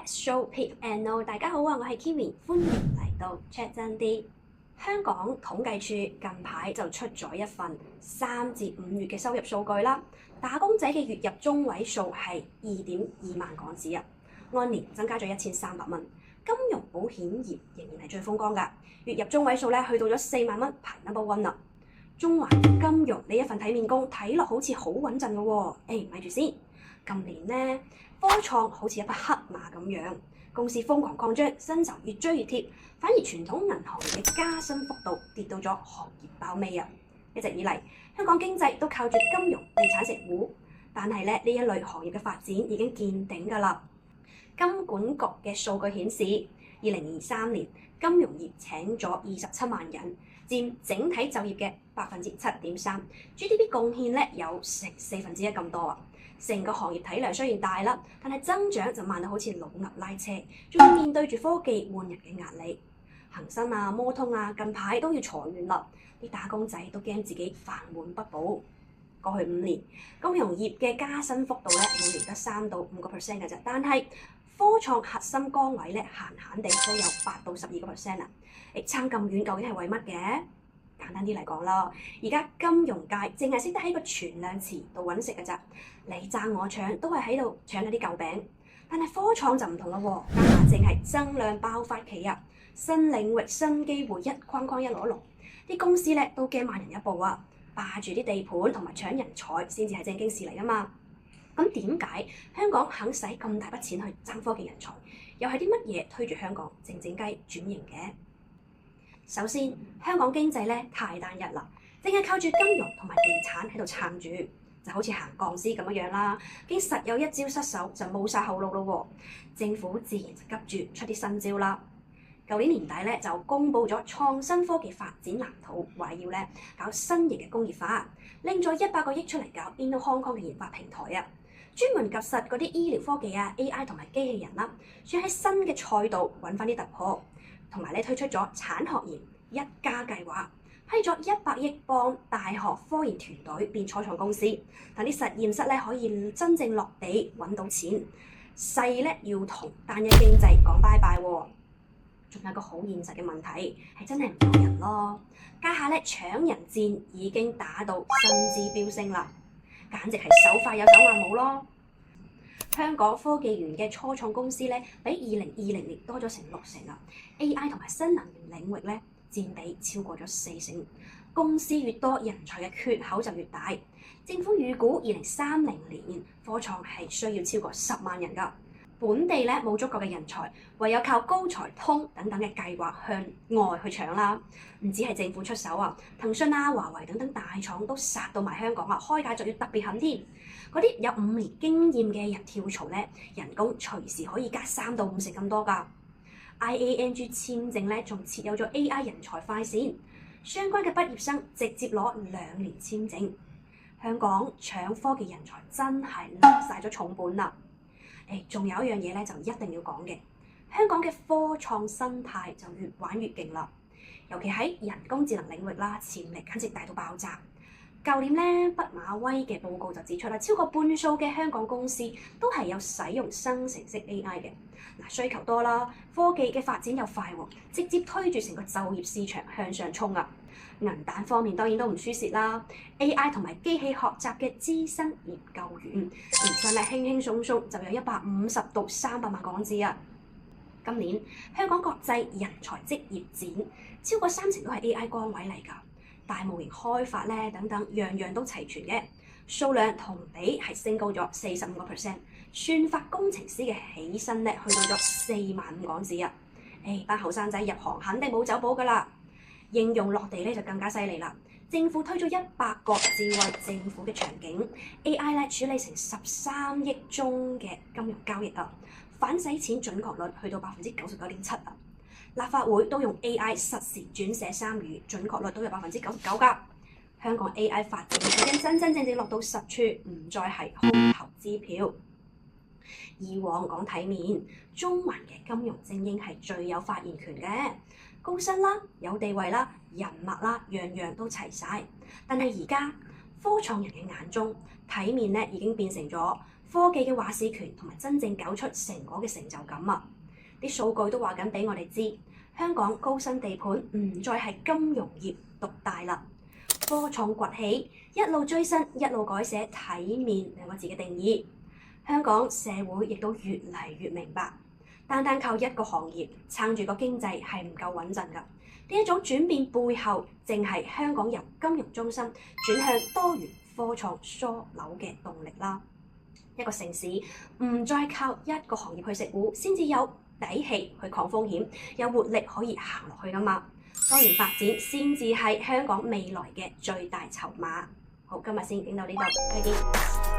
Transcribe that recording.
Let's show peep and know。大家好啊，我係 Kiwi，歡迎嚟到 Check 真啲。香港統計處近排就出咗一份3至5月嘅收入數據啦。打工仔嘅月入中位數係2.2萬港紙啊，按年增加咗1300蚊。金融保險業仍然係最風光㗎，月入中位數咧去到咗4萬蚊，排 No.1 啦。中環金融呢一份體面工睇落好似好穩陣嘅喎，咪住先。近年咧，科創好似一匹黑馬咁樣，公司瘋狂擴張，薪酬越追越貼，反而傳統銀行業嘅加薪幅度跌到咗行業爆尾啊！一直以嚟，香港經濟都靠住金融、地產食糊，但係咧呢一類行業嘅發展已經見頂㗎啦。金管局嘅數據顯示，2023年金融業請咗27萬人，佔整體就業嘅7.3%，GDP 貢獻咧有成1/4咁多啊！成個行業體量雖然大啦，但係增長就慢到好似老牛拉車，仲要面對住科技換人嘅壓力。恒生啊、摩通啊，近排都要裁員啦，啲打工仔都驚自己飯碗不保。過去5年，金融業嘅加薪幅度咧每年得3到5% 嘅啫，但係科創核心崗位咧閒閒地都有8到12% 啊！差咁遠，究竟係為乜嘅？簡單啲嚟講啦，而家金融界淨係識得喺個存量池度揾食嘅咋，你爭我搶都係喺度搶嗰啲舊餅。但係科創就唔同啦喎，家下淨係增量爆發期啊，新領域、新機會一框框一籮籮，啲公司咧都驚慢人一步啊，霸住啲地盤同埋搶人才先至係正經事嚟㗎嘛。咁點解香港肯使咁大筆錢去爭科技人才？又係啲乜嘢推住香港靜靜雞轉型嘅？首先，香港經濟咧太單一啦，淨係靠住金融同埋地產喺度撐住，就好似行鋼絲咁樣啦。經實有一招失手就冇晒後路咯喎，政府自然就急住出啲新招啦。舊年年底咧就公布咗創新科技發展藍圖，話要咧搞新型嘅工業化，拎咗100個億出嚟搞 Inno Hong Kong 嘅研發平台啊，專門及實嗰啲醫療科技啊、AI 同埋機器人啦，想喺新嘅賽道揾翻啲突破。同埋咧推出咗產學研1+計劃，批咗100億幫大學科研團隊變初創公司，等啲實驗室咧可以真正落地揾到錢。細咧要同單一經濟講拜拜喎。仲有一個好現實嘅問題係真係唔夠人咯，家下咧搶人戰已經打到薪資飆升啦，簡直係手快有手慢冇咯。香港科技園嘅初創公司咧，比2020年多咗成60%啊 ！AI 同埋新能源領域咧，佔比超過咗40%。公司越多，人才嘅缺口就越大。政府預估2030年科創係需要超過10萬人㗎。本地咧冇足夠嘅人才，唯有靠高才通等等嘅計劃向外去搶啦。唔止係政府出手啊，騰訊啊、華為等等大廠都殺到埋香港啊，開價仲要特別狠添。嗰啲有5年經驗嘅人跳槽咧，人工隨時可以加3到5成咁多㗎。IANG 簽證咧仲設有咗 AI 人才快線，相關嘅畢業生直接攞2年簽證。香港搶科技人才真係落晒咗重本啦！仲有一樣嘢咧就一定要講嘅，香港嘅科創生態就越玩越勁啦，尤其喺人工智能領域啦，潛力簡直大到爆炸。舊年咧，畢馬威嘅報告就指出啦，超過半數嘅香港公司都係有使用生成式 AI 嘅。需求多啦，科技嘅發展又快喎，直接推住成個就業市場向上衝啊！銀彈方面當然都唔輸蝕啦 ，AI 同埋機器學習嘅資深研究員，年薪咧輕輕鬆鬆就有150到300萬港紙啊！今年香港國際人才職業展超過30%都係 AI 崗位嚟㗎。大模型開發咧等等，樣樣都齊全嘅，數量同比係升高咗45%。算法工程師嘅起薪咧去到咗45000港紙啊！班後生仔入行肯定冇走寶㗎啦。應用落地咧就更加犀利啦。政府推咗100個智慧政府嘅場景 ，AI 咧處理成13億宗嘅金融交易啊，反洗錢準確率去到99.7%啊！立法會都用 AI 實時轉寫3語，準確率都有99%㗎。香港 AI 發展已經真正落到實處，唔再係空頭支票。以往講體面，中環嘅金融精英係最有發言權嘅，高薪啦、有地位啦、人脈啦，樣樣都齊晒。但係而家科創人嘅眼中，體面咧已經變成咗科技嘅話事權同埋真正搞出成果嘅成就感啊！啲數據都話緊俾我哋知，香港高新地盤唔再係金融業獨大啦，科創崛起，一路追新，一路改寫體面兩個字嘅定義。香港社會亦都越嚟越明白，單靠一個行業撐住個經濟係唔夠穩陣㗎。呢一種轉變背後，正係香港由金融中心轉向多元科創樞紐嘅動力啦。一個城市唔再靠一個行業去食糊，先至有底氣去抗風險，有活力可以行落去㗎嘛。多元發展先至係香港未來嘅最大籌碼。好，今日先影到呢度，再見。